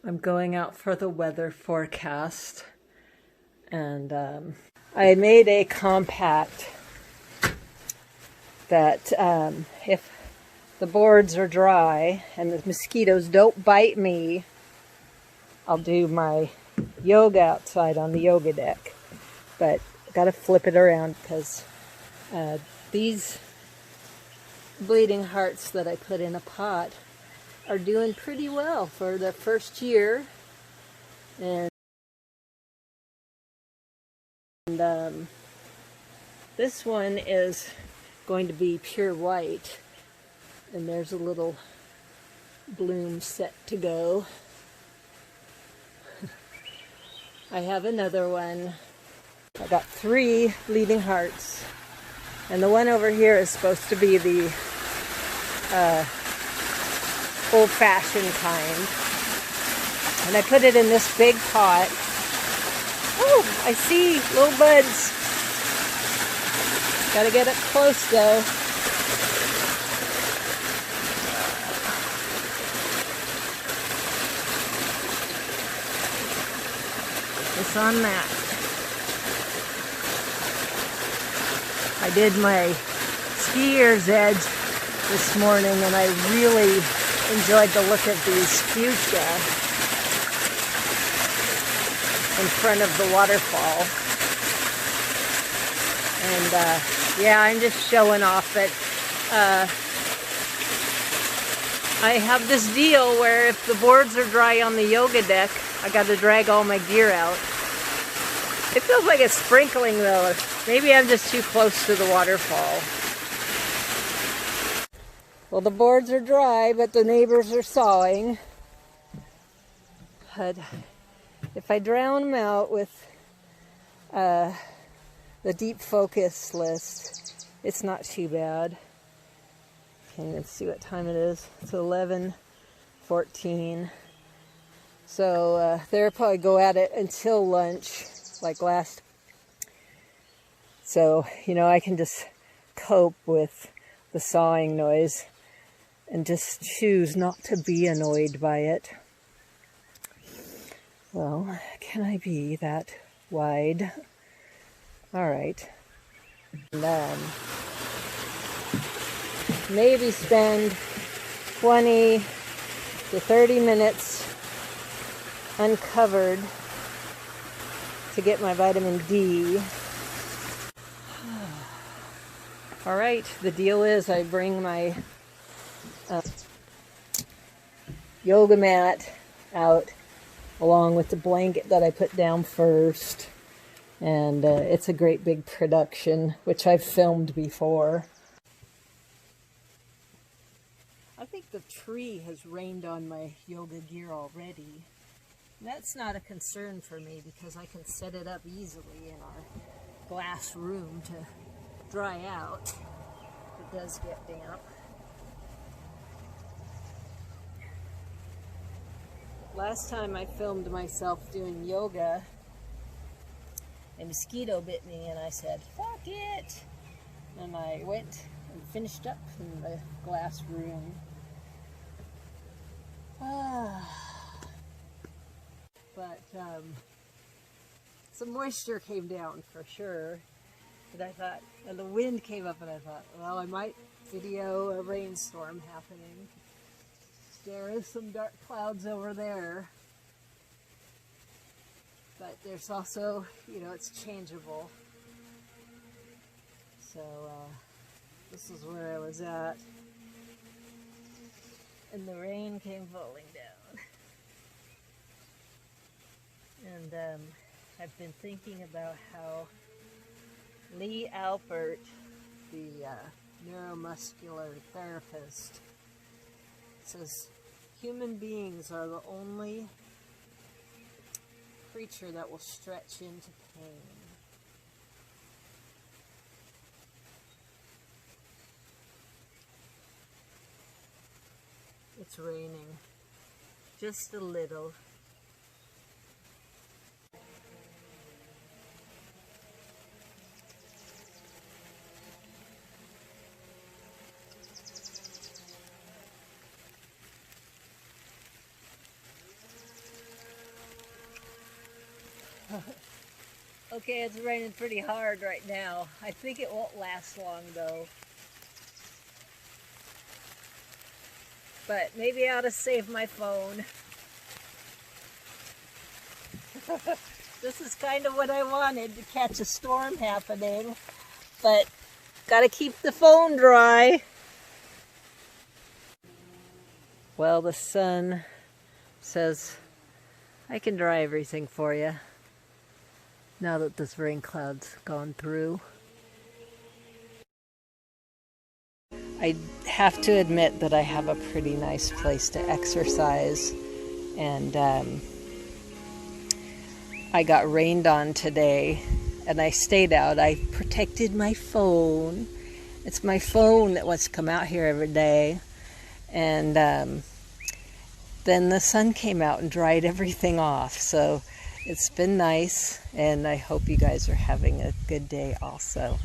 I'm going out for the weather forecast, and I made a compact that if the boards are dry and the mosquitoes don't bite me, I'll do my yoga outside on the yoga deck. But I gotta flip it around because these bleeding hearts that I put in a pot are doing pretty well for the first year. And this one is going to be pure white, and there's a little bloom set to go. I have another one. I got 3 bleeding hearts, and the one over here is supposed to be the old-fashioned kind. And I put it in this big pot. Oh, I see little buds. Gotta get up close though. It's on that. I did my skier's edge this morning, and I really enjoyed the look of these fuchsia in front of the waterfall. And yeah, I'm just showing off that I have this deal where if the boards are dry on the yoga deck, I got to drag all my gear out. It feels like it's sprinkling though. Maybe I'm just too close to the waterfall. Well, the boards are dry, but the neighbors are sawing. But if I drown them out with the deep focus list, it's not too bad. Okay, let's see what time it is. It's 11:14. So they'll probably go at it until lunch, like last. So, you know, I can just cope with the sawing noise and just choose not to be annoyed by it. Well, can I be that wide? All right. And maybe spend 20 to 30 minutes uncovered to get my vitamin D. All right, the deal is I bring my yoga mat out along with the blanket that I put down first. And it's a great big production, which I've filmed before. I think the tree has rained on my yoga gear already. That's not a concern for me because I can set it up easily in our glass room to dry out. It does get damp. Last time I filmed myself doing yoga, a mosquito bit me and I said, fuck it! And I went and finished up in the glass room. But some moisture came down for sure. But I thought, and the wind came up and I thought, well, I might video a rainstorm happening. There is some dark clouds over there. But there's also, you know, it's changeable. So this is where I was at. And the rain came falling down. And I've been thinking about how Lee Alpert, the neuromuscular therapist, says human beings are the only creature that will stretch into pain. It's raining, just a little. Okay, it's raining pretty hard right now. I think it won't last long though. But maybe I ought to save my phone. This is kind of what I wanted, to catch a storm happening. But gotta keep the phone dry. Well, the sun says, I can dry everything for you now that this rain cloud's gone through. I have to admit that I have a pretty nice place to exercise, and I got rained on today and I stayed out. I protected my phone. It's my phone that wants to come out here every day. And then the sun came out and dried everything off. So it's been nice, and I hope you guys are having a good day also.